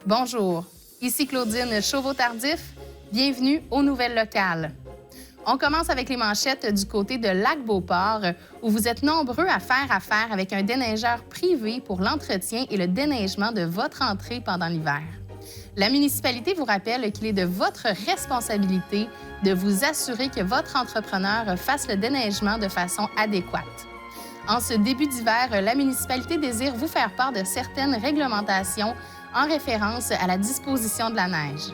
Bonjour, ici Claudine Chauveau-Tardif. Bienvenue aux Nouvelles locales. On commence avec les manchettes du côté de Lac-Beauport, où vous êtes nombreux à faire affaire avec un déneigeur privé pour l'entretien et le déneigement de votre entrée pendant l'hiver. La municipalité vous rappelle qu'il est de votre responsabilité de vous assurer que votre entrepreneur fasse le déneigement de façon adéquate. En ce début d'hiver, la municipalité désire vous faire part de certaines réglementations en référence à la disposition de la neige.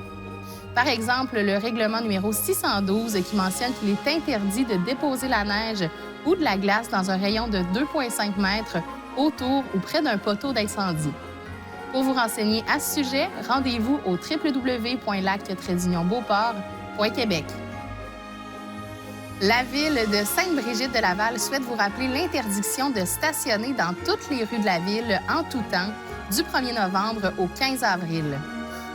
Par exemple, le règlement numéro 612 qui mentionne qu'il est interdit de déposer la neige ou de la glace dans un rayon de 2,5 mètres autour ou près d'un poteau d'incendie. Pour vous renseigner à ce sujet, rendez-vous au www.lac-beauport.québec. La Ville de Sainte-Brigitte-de-Laval souhaite vous rappeler l'interdiction de stationner dans toutes les rues de la ville en tout temps du 1er novembre au 15 avril.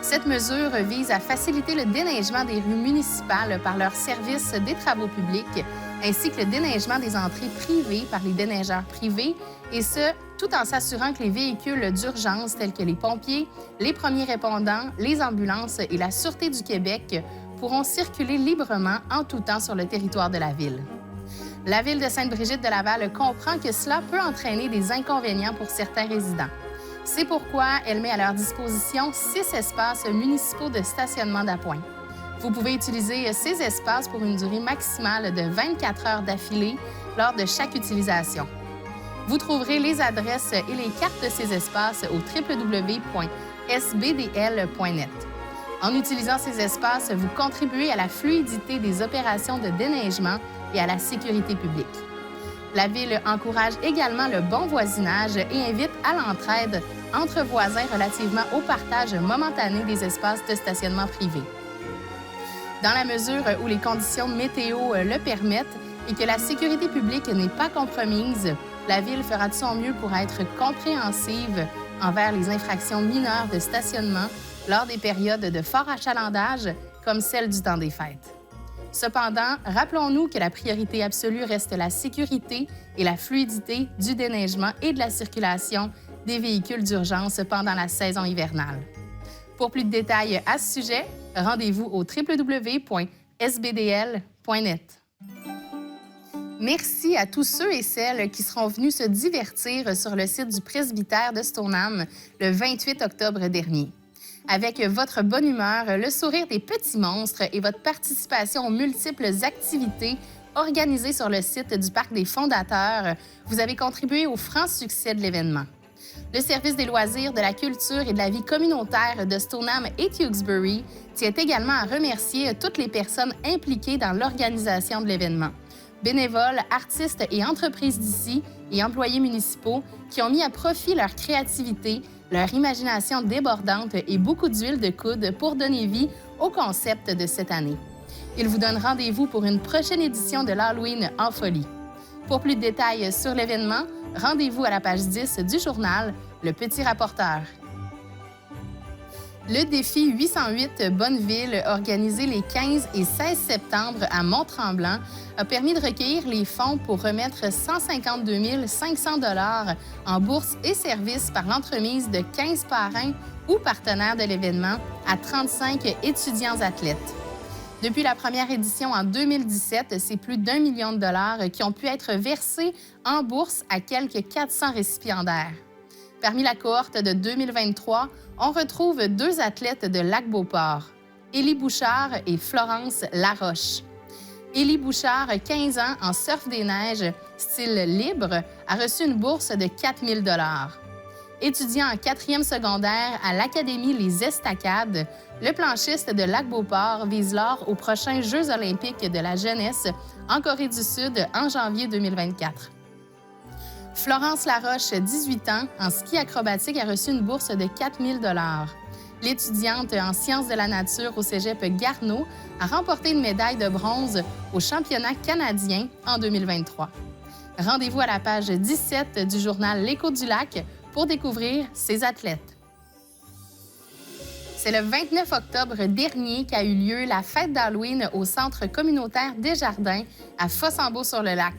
Cette mesure vise à faciliter le déneigement des rues municipales par leur service des travaux publics, ainsi que le déneigement des entrées privées par les déneigeurs privés, et ce, tout en s'assurant que les véhicules d'urgence tels que les pompiers, les premiers répondants, les ambulances et la Sûreté du Québec pourront circuler librement en tout temps sur le territoire de la Ville. La Ville de Sainte-Brigitte-de-Laval comprend que cela peut entraîner des inconvénients pour certains résidents. C'est pourquoi elle met à leur disposition 6 espaces municipaux de stationnement d'appoint. Vous pouvez utiliser ces espaces pour une durée maximale de 24 heures d'affilée lors de chaque utilisation. Vous trouverez les adresses et les cartes de ces espaces au www.sbdl.net. En utilisant ces espaces, vous contribuez à la fluidité des opérations de déneigement et à la sécurité publique. La Ville encourage également le bon voisinage et invite à l'entraide entre voisins relativement au partage momentané des espaces de stationnement privés. Dans la mesure où les conditions météo le permettent et que la sécurité publique n'est pas compromise, la Ville fera de son mieux pour être compréhensive envers les infractions mineures de stationnement lors des périodes de fort achalandage comme celle du temps des fêtes. Cependant, rappelons-nous que la priorité absolue reste la sécurité et la fluidité du déneigement et de la circulation des véhicules d'urgence pendant la saison hivernale. Pour plus de détails à ce sujet, rendez-vous au www.sbdl.net. Merci à tous ceux et celles qui seront venus se divertir sur le site du presbytère de Stoneham le 28 octobre dernier. Avec votre bonne humeur, le sourire des petits monstres et votre participation aux multiples activités organisées sur le site du Parc des Fondateurs, vous avez contribué au franc succès de l'événement. Le service des loisirs, de la culture et de la vie communautaire de Stoneham et Tewksbury tient également à remercier toutes les personnes impliquées dans l'organisation de l'événement. Bénévoles, artistes et entreprises d'ici et employés municipaux qui ont mis à profit leur créativité, leur imagination débordante et beaucoup d'huile de coude pour donner vie au concept de cette année. Ils vous donnent rendez-vous pour une prochaine édition de l'Halloween en folie. Pour plus de détails sur l'événement, rendez-vous à la page 10 du journal Le Petit Rapporteur. Le défi 808 Bonneville, organisé les 15 et 16 septembre à Mont-Tremblant, a permis de recueillir les fonds pour remettre 152 500 $ en bourses et services par l'entremise de 15 parrains ou partenaires de l'événement à 35 étudiants athlètes. Depuis la première édition en 2017, c'est plus d'1 million de dollars qui ont pu être versés en bourse à quelques 400 récipiendaires. Parmi la cohorte de 2023, on retrouve 2 athlètes de Lac-Beauport, Élie Bouchard et Florence Laroche. Élie Bouchard, 15 ans, en surf des neiges, style libre, a reçu une bourse de 4 000 $. Étudiant en 4e secondaire à l'Académie Les Estacades, le planchiste de Lac-Beauport vise l'or aux prochains Jeux olympiques de la jeunesse en Corée du Sud en janvier 2024. Florence Laroche, 18 ans, en ski acrobatique, a reçu une bourse de 4 000 $. L'étudiante en sciences de la nature au cégep Garneau a remporté une médaille de bronze au championnat canadien en 2023. Rendez-vous à la page 17 du journal L'Écho du Lac pour découvrir ces athlètes. C'est le 29 octobre dernier qu'a eu lieu la fête d'Halloween au Centre communautaire Desjardins à Fossambeau-sur-le-Lac.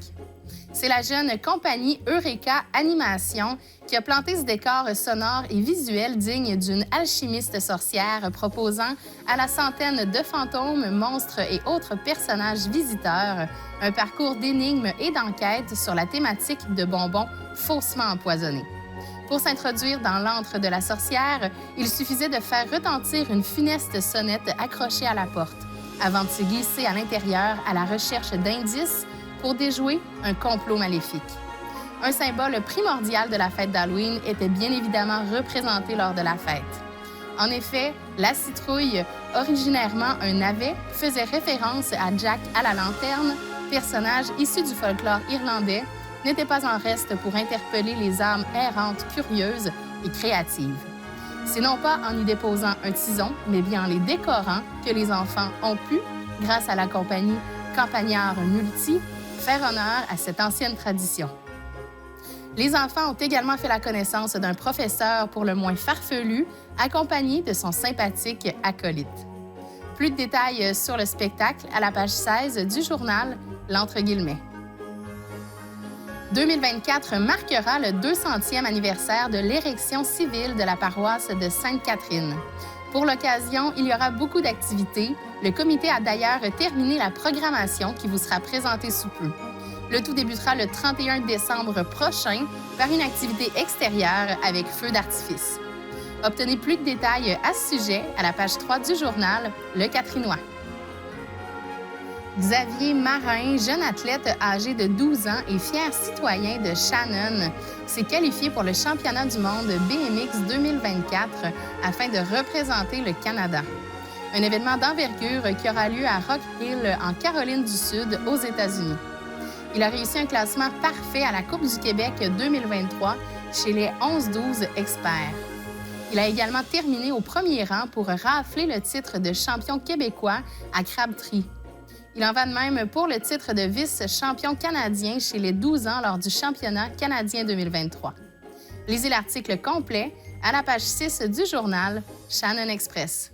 C'est la jeune compagnie Eureka Animation qui a planté ce décor sonore et visuel digne d'une alchimiste sorcière proposant à la centaine de fantômes, monstres et autres personnages visiteurs un parcours d'énigmes et d'enquêtes sur la thématique de bonbons faussement empoisonnés. Pour s'introduire dans l'antre de la sorcière, il suffisait de faire retentir une funeste sonnette accrochée à la porte avant de se glisser à l'intérieur à la recherche d'indices pour déjouer un complot maléfique. Un symbole primordial de la fête d'Halloween était bien évidemment représenté lors de la fête. En effet, la citrouille, originairement un navet, faisait référence à Jack à la lanterne, personnage issu du folklore irlandais, n'était pas en reste pour interpeller les âmes errantes curieuses et créatives. C'est non pas en y déposant un tison, mais bien en les décorant que les enfants ont pu, grâce à la compagnie Campagnard Multi, faire honneur à cette ancienne tradition. Les enfants ont également fait la connaissance d'un professeur pour le moins farfelu, accompagné de son sympathique acolyte. Plus de détails sur le spectacle à la page 16 du journal L'Entre Guillemets. 2024 marquera le 200e anniversaire de l'érection civile de la paroisse de Sainte-Catherine. Pour l'occasion, il y aura beaucoup d'activités. Le comité a d'ailleurs terminé la programmation qui vous sera présentée sous peu. Le tout débutera le 31 décembre prochain par une activité extérieure avec feu d'artifice. Obtenez plus de détails à ce sujet à la page 3 du journal Le Catrinois. Xavier Marin, jeune athlète âgé de 12 ans et fier citoyen de Shannon, s'est qualifié pour le championnat du monde BMX 2024 afin de représenter le Canada. Un événement d'envergure qui aura lieu à Rock Hill, en Caroline du Sud, aux États-Unis. Il a réussi un classement parfait à la Coupe du Québec 2023 chez les 11-12 experts. Il a également terminé au premier rang pour rafler le titre de champion québécois à Crabtree. Il en va de même pour le titre de vice-champion canadien chez les 12 ans lors du championnat canadien 2023. Lisez l'article complet à la page 6 du journal Shannon Express.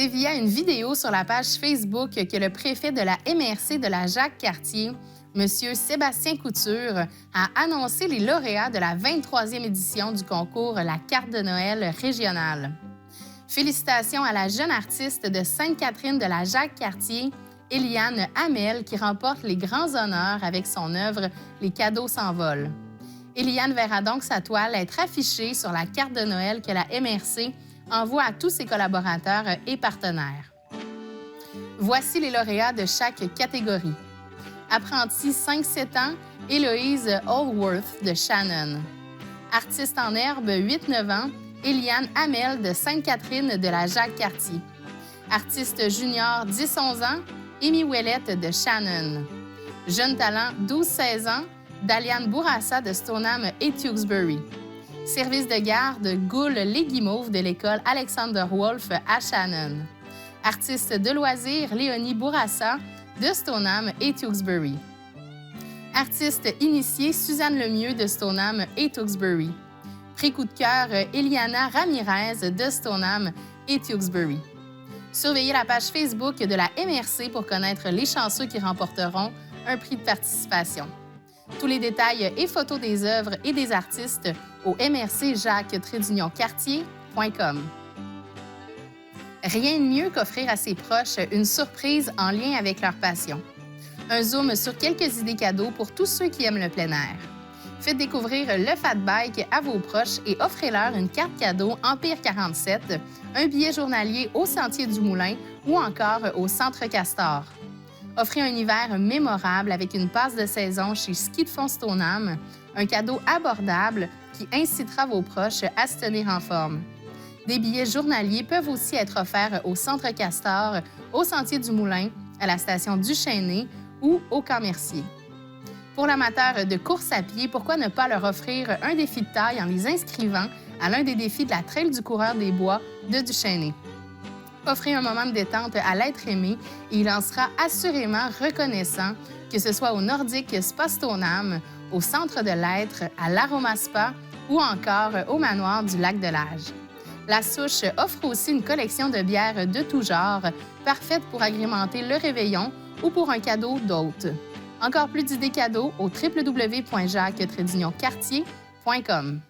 C'est via une vidéo sur la page Facebook que le préfet de la MRC de la Jacques-Cartier, M. Sébastien Couture, a annoncé les lauréats de la 23e édition du concours La carte de Noël régionale. Félicitations à la jeune artiste de Sainte-Catherine de la Jacques-Cartier, Eliane Hamel, qui remporte les grands honneurs avec son œuvre Les cadeaux s'envolent. Eliane verra donc sa toile être affichée sur la carte de Noël que la MRC envoie à tous ses collaborateurs et partenaires. Voici les lauréats de chaque catégorie. Apprentie 5-7 ans, Héloïse Allworth de Shannon. Artiste en herbe 8-9 ans, Eliane Hamel de Sainte-Catherine de la Jacques-Cartier. Artiste junior 10-11 ans, Amy Ouellette de Shannon. Jeune talent 12-16 ans, Daliane Bourassa de Stoneham et Tewksbury. Service de garde Goule Les Guimauves de l'école Alexander Wolfe à Shannon. Artiste de loisirs Léonie Bourassa de Stoneham et Tewksbury. Artiste initié Suzanne Lemieux de Stoneham et Tewksbury. Prix coup de cœur Eliana Ramirez de Stoneham et Tewksbury. Surveillez la page Facebook de la MRC pour connaître les chanceux qui remporteront un prix de participation. Tous les détails et photos des œuvres et des artistes au mrcjacques-cartier.com. Rien de mieux qu'offrir à ses proches une surprise en lien avec leur passion. Un zoom sur quelques idées cadeaux pour tous ceux qui aiment le plein air. Faites découvrir le Fat Bike à vos proches et offrez-leur une carte cadeau Empire 47, un billet journalier au Sentier du Moulin ou encore au Centre Castor. Offrez un hiver mémorable avec une passe de saison chez Ski de fond Stoneham, un cadeau abordable qui incitera vos proches à se tenir en forme. Des billets journaliers peuvent aussi être offerts au Centre Castor, au Sentier du Moulin, à la station du Chêné ou au Camp Mercier. Pour l'amateur de course à pied, pourquoi ne pas leur offrir un défi de taille en les inscrivant à l'un des défis de la Trail du coureur des bois de Duchesnay? Offrez un moment de détente à l'être aimé et il en sera assurément reconnaissant, que ce soit au Nordic Spa Stoneham, au Centre de l'Être, à l'Aroma Spa ou encore au Manoir du Lac-de-L'Age. La Souche offre aussi une collection de bières de tout genre, parfaite pour agrémenter le réveillon ou pour un cadeau d'hôte. Encore plus d'idées cadeaux au www.jacques-cartier.com.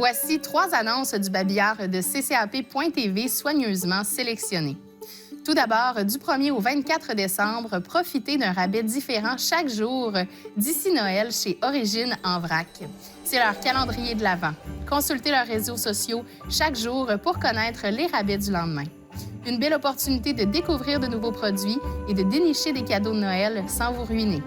Voici 3 annonces du babillard de ccap.tv soigneusement sélectionnées. Tout d'abord, du 1er au 24 décembre, profitez d'un rabais différent chaque jour d'ici Noël chez Origine en vrac. C'est leur calendrier de l'Avent. Consultez leurs réseaux sociaux chaque jour pour connaître les rabais du lendemain. Une belle opportunité de découvrir de nouveaux produits et de dénicher des cadeaux de Noël sans vous ruiner.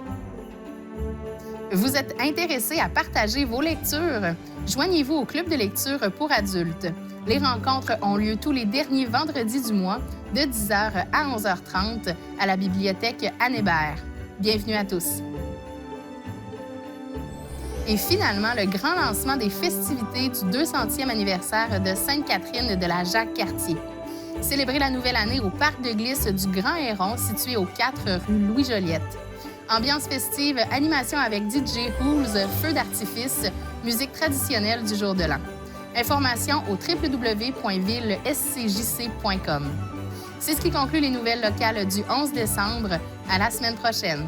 Vous êtes intéressé à partager vos lectures? Joignez-vous au club de lecture pour adultes. Les rencontres ont lieu tous les derniers vendredis du mois, de 10h à 11h30, à la bibliothèque Anne Hébert. Bienvenue à tous. Et finalement, le grand lancement des festivités du 200e anniversaire de Sainte-Catherine de la Jacques-Cartier. Célébrez la nouvelle année au parc de glisse du Grand Héron, situé au 4 rue Louis-Joliette. Ambiance festive, animation avec DJ Who's, feux d'artifice, musique traditionnelle du jour de l'an. Informations au www.villescjc.com. C'est ce qui conclut les nouvelles locales du 11 décembre. À la semaine prochaine.